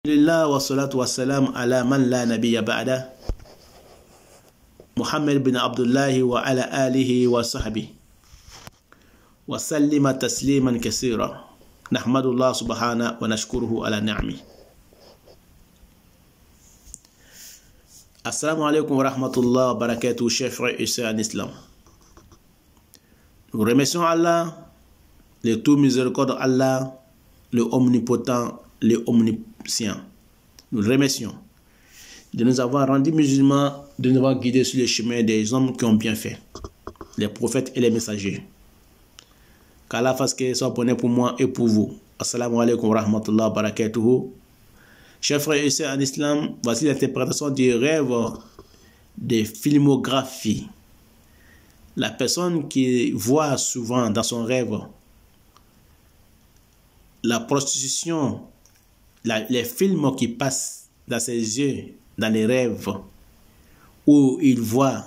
Alhamdulillah wa salatu wa salam ala man la nabiyya ba'da Muhammad bin Abdullahi wa ala alihi wa sahbihi wa sallima tasliman kaseera nahmadullah subhanahu wa nashkuruhu ala ni'ami. Assalamu alaikum wa rahmatullah wa barakatuh, chers frères et sœurs en islam. Nous remercions Allah, le tout miséricordieux Allah, le omnipotent, le omniscient. Nous le remercions de nous avoir rendus musulmans, de nous avoir guidés sur le chemin des hommes qui ont bien fait, les prophètes et les messagers. Qu'Allah fasse que soit bonheur pour moi et pour vous. Assalamu alaikum wa rahmatullah wa barakatuh. Chers frères et sœurs en islam, voici l'interprétation du rêve de filmographie. La personne qui voit souvent dans son rêve la prostitution, les films qui passent dans ses yeux, dans les rêves, où il voit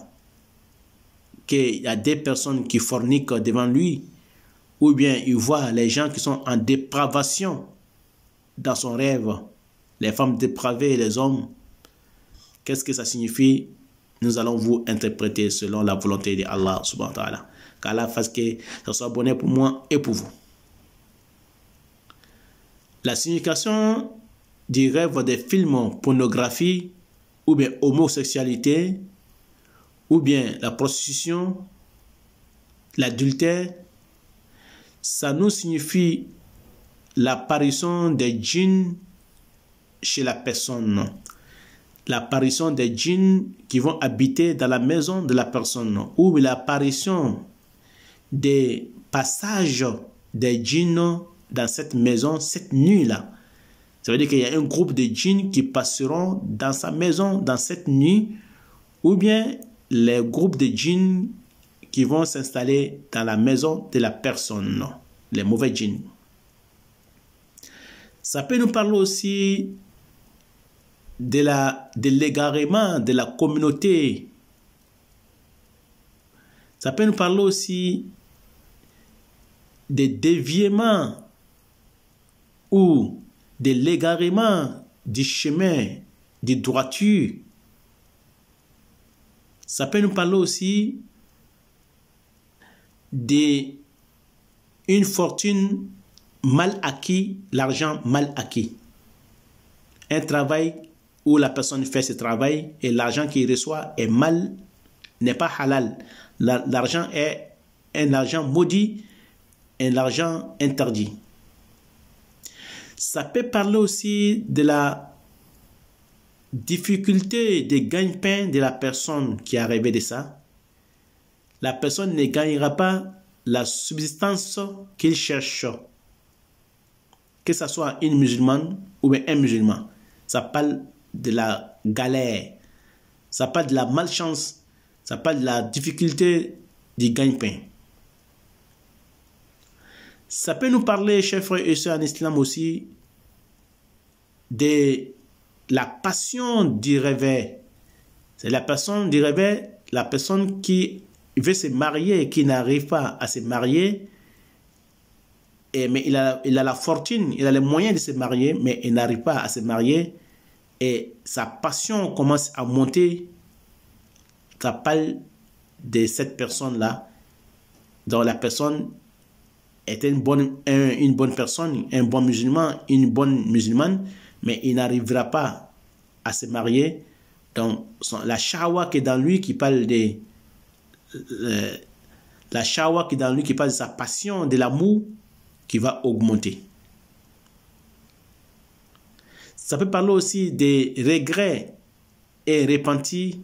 qu'il y a des personnes qui forniquent devant lui, ou bien il voit les gens qui sont en dépravation dans son rêve, les femmes dépravées et les hommes. Qu'est-ce que ça signifie? Nous allons vous interpréter selon la volonté de Allah subhanahu wa ta'ala. Qu'Allah fasse que ça soit bonheur pour moi et pour vous. La signification du rêve des films pornographie, ou bien homosexualité, ou bien la prostitution, l'adultère, ça nous signifie l'apparition des djinns chez la personne. L'apparition des djinns qui vont habiter dans la maison de la personne, ou l'apparition des passages des djinns dans cette maison cette nuit-là. Ça veut dire qu'il y a un groupe de djinns qui passeront dans sa maison dans cette nuit, ou bien les groupes de djinns qui vont s'installer dans la maison de la personne, les mauvais djinns. Ça peut nous parler aussi de l'égarement de la communauté. Ça peut nous parler aussi des déviements ou de l'égarement du chemin, de droiture. Ça peut nous parler aussi d'une fortune mal acquise, l'argent mal acquis. Un travail où la personne fait ce travail et l'argent qu'il reçoit n'est pas halal. L'argent est un argent maudit, un argent interdit. Ça peut parler aussi de la difficulté de gagne-pain de la personne qui a rêvé de ça. La personne ne gagnera pas la subsistance qu'il cherche. Que ce soit une musulmane ou un musulman. Ça parle de la galère. Ça parle de la malchance. Ça parle de la difficulté du gagne-pain. Ça peut nous parler, chers frères et sœurs en islam aussi, de la passion du réveil. C'est la personne du réveil, la personne qui veut se marier et qui n'arrive pas à se marier, mais il a la fortune, il a les moyens de se marier, mais il n'arrive pas à se marier et sa passion commence à monter. Ça parle de cette personne-là, dont la personne est une bonne personne, un bon musulman, une bonne musulmane, mais il n'arrivera pas à se marier. Donc, la shawa qui est dans lui, qui parle de la shawa qui est dans lui, qui parle de sa passion, de l'amour, qui va augmenter. Ça peut parler aussi des regrets et repentis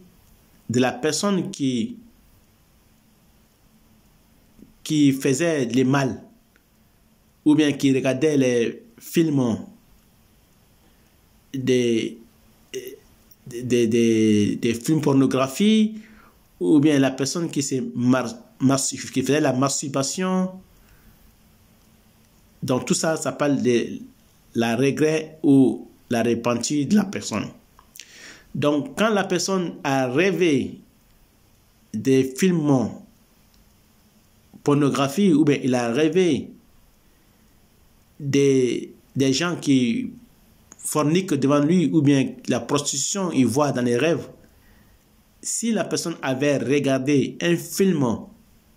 de la personne qui faisait le mal, ou bien qui regardait les films des films pornographie, ou bien la personne qui faisait la masturbation. Donc tout ça, ça parle de la regret ou la repentie de la personne. Donc quand la personne a rêvé des films pornographie, ou bien il a rêvé des gens qui fornique devant lui, ou bien la prostitution, il voit dans les rêves, si la personne avait regardé un film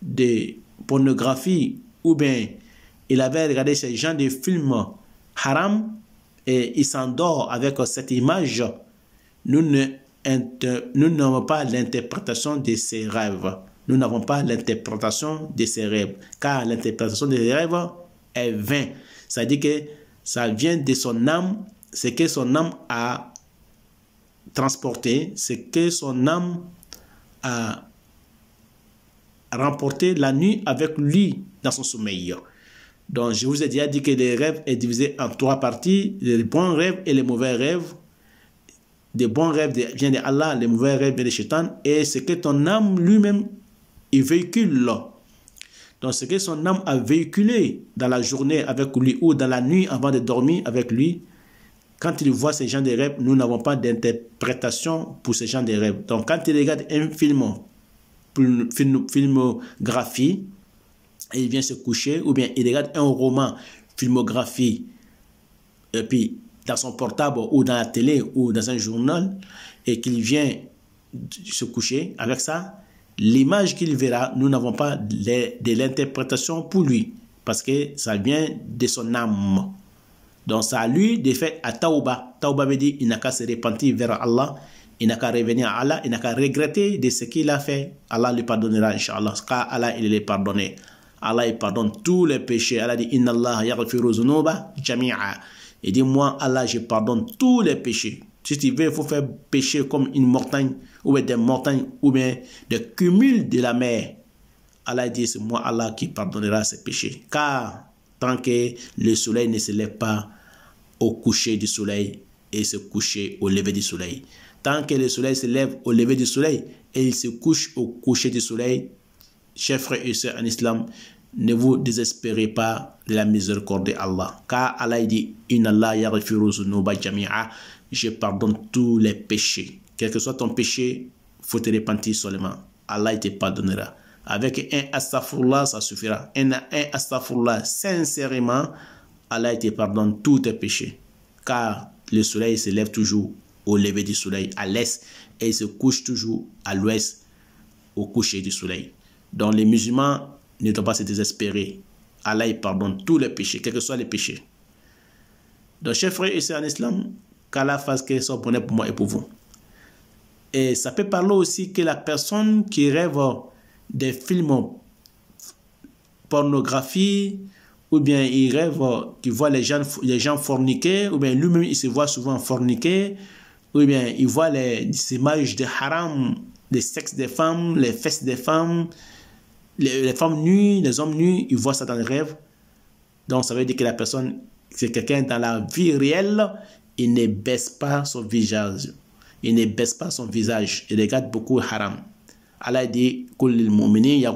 de pornographie, ou bien il avait regardé ce genre de film haram, et il s'endort avec cette image, nous n'avons pas l'interprétation de ces rêves. Nous n'avons pas l'interprétation de ces rêves, car l'interprétation des rêves est vaine. Ça dit que ça vient de son âme, ce que son âme a transporté, ce que son âme a remporté la nuit avec lui dans son sommeil. Donc, je vous ai déjà dit que les rêves est divisé en 3 parties, les bons rêves et les mauvais rêves. Des bons rêves viennent de Allah, les mauvais rêves viennent de Shaitan, et ce que ton âme lui-même il véhicule. Donc, ce que son âme a véhiculé dans la journée avec lui ou dans la nuit avant de dormir avec lui, quand il voit ces gens de rêves, nous n'avons pas d'interprétation pour ces gens de rêves. Donc, quand il regarde un filmographie, et il vient se coucher, ou bien il regarde un roman filmographie, et puis dans son portable ou dans la télé ou dans un journal, et qu'il vient se coucher avec ça, l'image qu'il verra, nous n'avons pas de l'interprétation pour lui, parce que ça vient de son âme. Donc ça a lui de fait à Tauba. Tauba veut dire il n'a qu'à se repentir vers Allah, il n'a qu'à revenir à Allah, il n'a qu'à regretter de ce qu'il a fait. Allah lui pardonnera, Inch'Allah, car Allah il est pardonné. Allah il pardonne tous les péchés. Allah dit Inna Allah yaghfiru dhunuba jami'a. Il dit moi Allah je pardonne tous les péchés. Si tu veux, il faut faire pécher comme une montagne, ou bien des montagnes, ou bien des cumuls de la mer. Allah dit c'est moi Allah qui pardonnera ces péchés. Car tant que le soleil ne se lève pas au coucher du soleil et se coucher au lever du soleil. Tant que le soleil se lève au lever du soleil et il se couche au coucher du soleil, chers frères et sœurs en islam, ne vous désespérez pas de la miséricorde d'Allah. Car Allah dit Inna Allah yaghfiru dhunuba jami'a. Je pardonne tous les péchés. Quel que soit ton péché, il faut te repentir seulement. Allah te pardonnera. Avec un astaghfirullah, ça suffira. Un astaghfirullah, sincèrement, Allah te pardonne tous tes péchés. Car le soleil se lève toujours au lever du soleil, à l'est, et il se couche toujours à l'ouest, au coucher du soleil. Donc les musulmans ne doivent pas se désespérer. Allah il pardonne tous les péchés, quels que soient les péchés. Donc chers frères et sœurs en islam, qu'Allah fasse qu'il soit bonheur pour moi et pour vous. Et ça peut parler aussi que la personne qui rêve des films pornographie, ou bien il rêve qu'il voit les gens forniquer, ou bien lui-même il se voit souvent forniquer, ou bien il voit les images de haram, des sexes des femmes, les fesses des femmes, les femmes nues, les hommes nus, il voit ça dans les rêves. Donc ça veut dire que la personne, c'est quelqu'un dans la vie réelle, il ne baisse pas son visage. Il ne baisse pas son visage. Il regarde beaucoup haram. Allah dit dit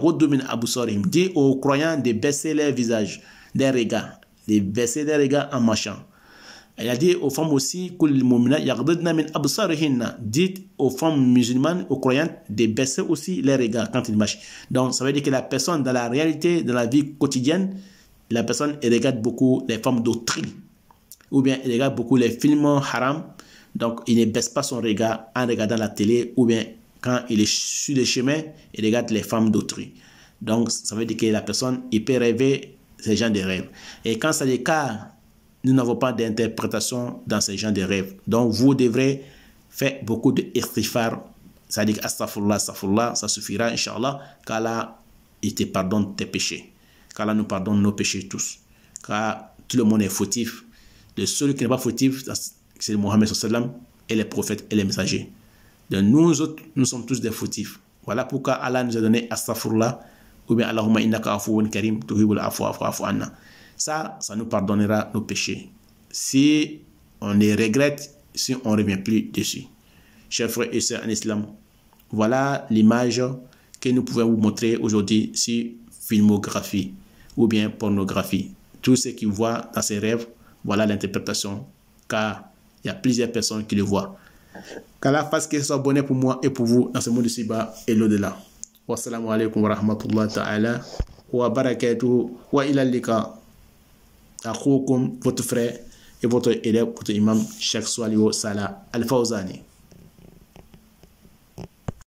aux croyants de baisser leur visage, des regards, de baisser des regards en marchant. Il a dit aux femmes aussi dites aux femmes musulmanes, aux croyantes, de baisser aussi les regards quand ils marchent. Donc ça veut dire que la personne dans la réalité, dans la vie quotidienne, la personne elle regarde beaucoup les femmes d'autrui, ou bien il regarde beaucoup les films haram. Donc il ne baisse pas son regard en regardant la télé, ou bien quand il est sur le chemin, il regarde les femmes d'autrui. Donc ça veut dire que la personne il peut rêver ces gens de rêves. Et quand c'est le cas, nous n'avons pas d'interprétation dans ces gens de rêves. Donc vous devrez faire beaucoup de istighfar, c'est-à-dire astaghfirullah, astaghfirullah, ça suffira, Inch'Allah, qu'Allah il te pardonne tes péchés, qu'Allah nous pardonne nos péchés tous, car tout le monde est fautif. Le seul qui n'est pas fautif, c'est Mohammed sallam et les prophètes et les messagers. Donc nous autres, nous sommes tous des fautifs. Voilà pourquoi Allah nous a donné astaghfirullah, ou bien Allahumma innaka afuwun karim tuhibbul afwa fa'fu anna. Ça nous pardonnera nos péchés. Si on les regrette, si on ne revient plus dessus. Chers frères et sœurs en islam, voilà l'image que nous pouvons vous montrer aujourd'hui sur filmographie ou bien pornographie. Tout ce qu'ils voient dans ses rêves, voilà l'interprétation, car il y a plusieurs personnes qui le voient. Qu'Allah fasse que ce soit bonheur pour moi et pour vous dans ce monde ici-bas et l'au-delà. Wassalamu alaikum wa rahmatullahi ta'ala wa barakatuhu wa ila lika. Akhukum, votre frère et votre élève, votre imam, Cheikh Swalio Salah Al-Fawzani.